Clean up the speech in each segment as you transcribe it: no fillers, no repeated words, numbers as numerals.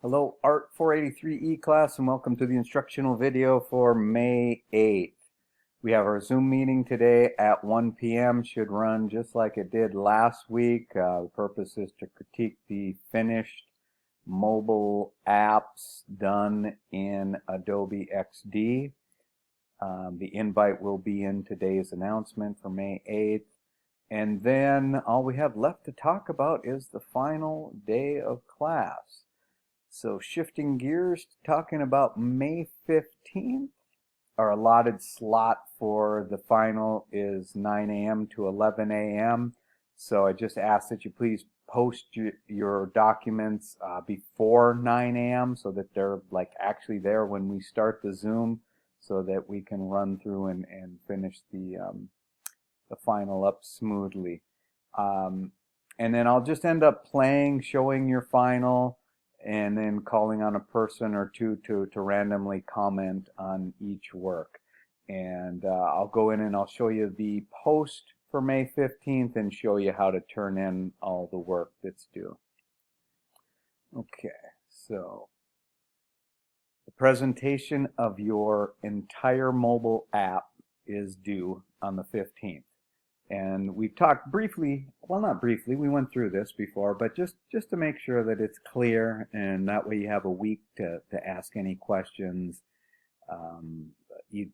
Hello, ART483E class, and welcome to the instructional video for May 8th. We have our Zoom meeting today at 1 p.m. Should run just like it did last week. The purpose is to critique the finished mobile apps done in Adobe XD. The invite will be in today's announcement for May 8th. And then all we have left to talk about is the final day of class. So shifting gears, talking about May 15th, our allotted slot for the final is 9 a.m. to 11 a.m. So I just ask that you please post your documents before 9 a.m. so that they're actually there when we start the Zoom, so that we can run through and finish the final up smoothly. And then I'll just end up showing your final, and then calling on a person or two to randomly comment on each work. And I'll go in and I'll show you the post for May 15th and show you how to turn in all the work that's due. Okay, so the presentation of your entire mobile app is due on the 15th. And we've talked briefly, well, not briefly, we went through this before, but just to make sure that it's clear, and that way you have a week to ask any questions,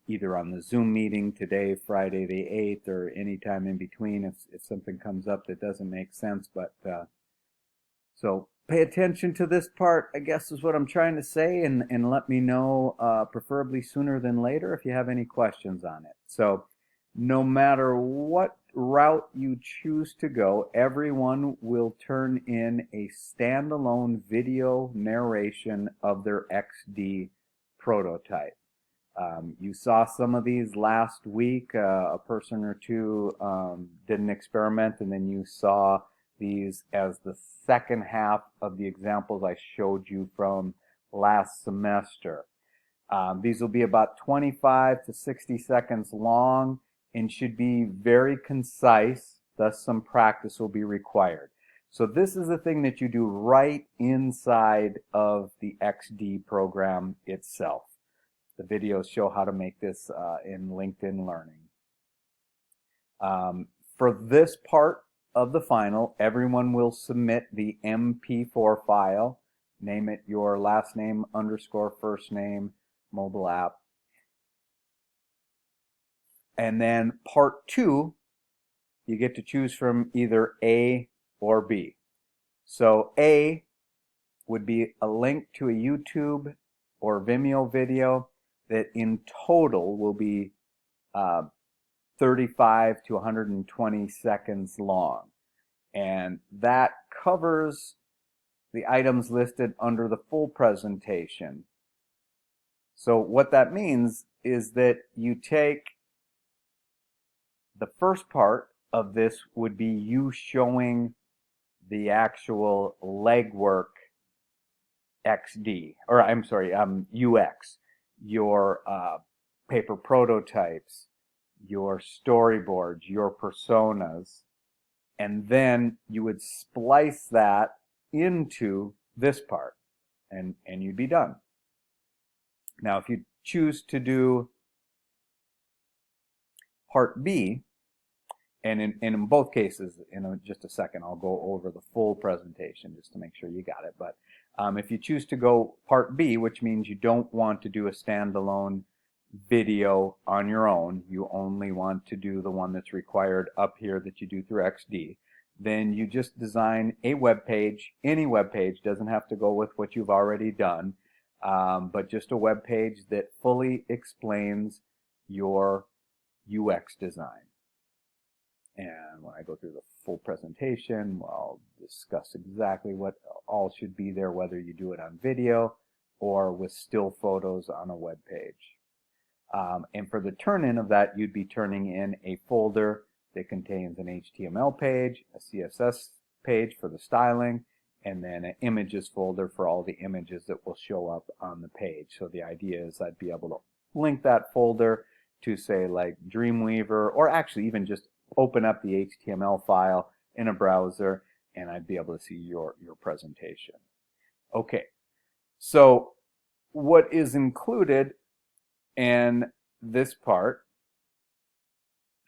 either on the Zoom meeting today, Friday the 8th, or any time in between if something comes up that doesn't make sense. But so pay attention to this part, I guess is what I'm trying to say, and let me know, preferably sooner than later, if you have any questions on it. So no matter what route you choose to go, everyone will turn in a standalone video narration of their XD prototype. You saw some of these last week. A person or two did an experiment, and then you saw these as the second half of the examples I showed you from last semester. These will be about 25 to 60 seconds long and should be very concise, thus some practice will be required. So this is the thing that you do right inside of the XD program itself. The videos show how to make this in LinkedIn Learning. For this part of the final, everyone will submit the MP4 file. Name it your last name _ first name mobile app. And then part 2, you get to choose from either A or B. So A would be a link to a YouTube or Vimeo video that in total will be 35 to 120 seconds long. And that covers the items listed under the full presentation. So what that means is that you take the first part of this would be you showing the actual legwork XD, or I'm sorry, UX, your paper prototypes, your storyboards, your personas, and then you would splice that into this part, and you'd be done. Now, if you choose to do part B, and in both cases, in just a second, I'll go over the full presentation just to make sure you got it. But if you choose to go part B, which means you don't want to do a standalone video on your own, you only want to do the one that's required up here that you do through XD, then you just design a web page. Any web page, doesn't have to go with what you've already done, but just a web page that fully explains your UX design. And when I go through the full presentation, I'll discuss exactly what all should be there, whether you do it on video or with still photos on a web page. And for the turn-in of that, you'd be turning in a folder that contains an HTML page, a CSS page for the styling, and then an images folder for all the images that will show up on the page. So the idea is I'd be able to link that folder to, say, like Dreamweaver, or actually even just open up the HTML file in a browser, and I'd be able to see your presentation. Okay, So what is included in this part,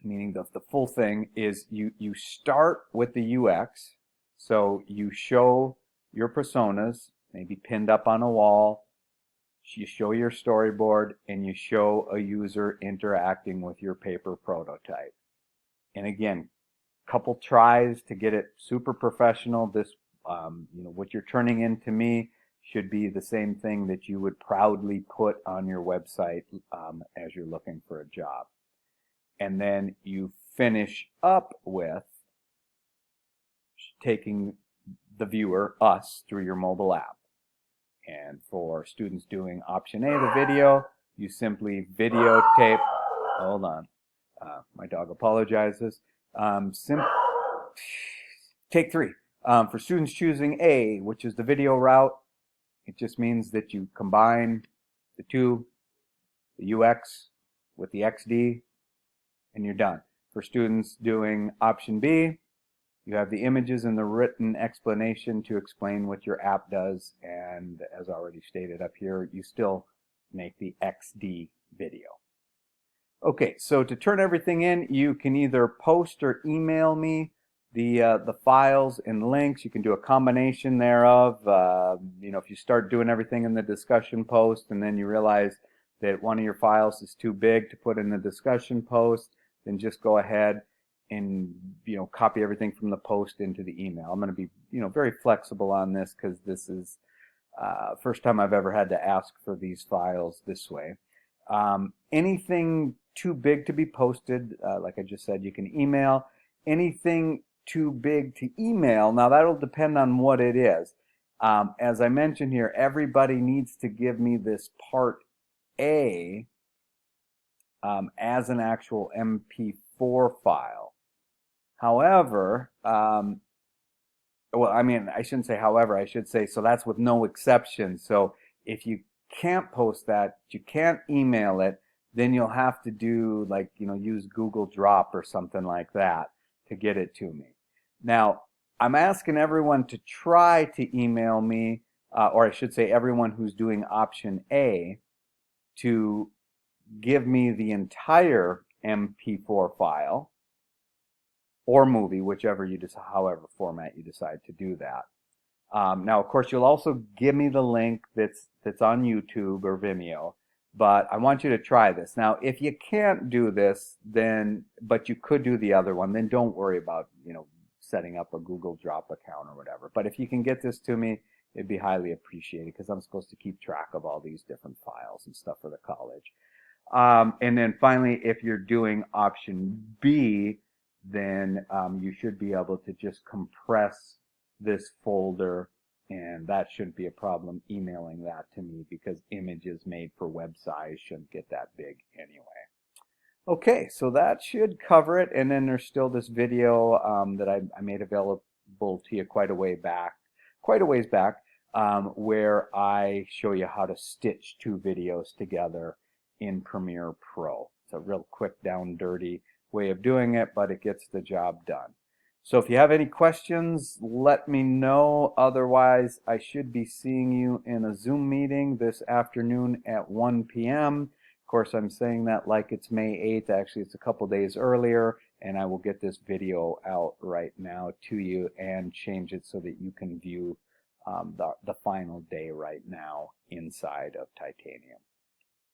meaning the full thing, is you start with the UX. So you show your personas, maybe pinned up on a wall. You show your storyboard, and you show a user interacting with your paper prototype. And again, couple tries to get it super professional. This, what you're turning in to me should be the same thing that you would proudly put on your website as you're looking for a job. And then you finish up with taking the viewer, us, through your mobile app. And for students doing option A, the video, you simply videotape. Hold on. My dog apologizes. Take 3. For students choosing A, which is the video route, it just means that you combine the two, the UX with the XD, and you're done. For students doing option B, you have the images and the written explanation to explain what your app does, and as already stated up here, you still make the XD video. Okay, so to turn everything in, you can either post or email me the files and links. You can do a combination thereof. If you start doing everything in the discussion post and then you realize that one of your files is too big to put in the discussion post, then just go ahead and copy everything from the post into the email. I'm going to be very flexible on this because this is first time I've ever had to ask for these files this way. Anything too big to be posted, like I just said, you can email. Anything too big to email, now that'll depend on what it is. As I mentioned here, everybody needs to give me this part A as an actual MP4 file. However, I shouldn't say however, I should say, so that's with no exception. So if you can't post that, you can't email it, then you'll have to do use Google Drop or something like that to get it to me. Now, I'm asking everyone to try to email me, or I should say everyone who's doing option A, to give me the entire MP4 file or movie, whichever however format you decide to do that. Now, of course, you'll also give me the link that's on YouTube or Vimeo, but I want you to try this. Now, if you can't do this, but you could do the other one, then don't worry about, setting up a Google Drop account or whatever. But if you can get this to me, it'd be highly appreciated because I'm supposed to keep track of all these different files and stuff for the college. And then finally, if you're doing option B, then you should be able to just compress this folder, and that shouldn't be a problem emailing that to me because images made for web size shouldn't get that big anyway. Okay, so that should cover it, and then there's still this video that I made available to you quite a ways back, where I show you how to stitch 2 videos together in Premiere Pro. It's a real quick, down dirty way of doing it, but it gets the job done. So if you have any questions, let me know. Otherwise, I should be seeing you in a Zoom meeting this afternoon at 1 p.m. Of course, I'm saying that like it's May 8th. Actually, it's a couple days earlier, and I will get this video out right now to you and change it so that you can view the final day right now inside of Titanium.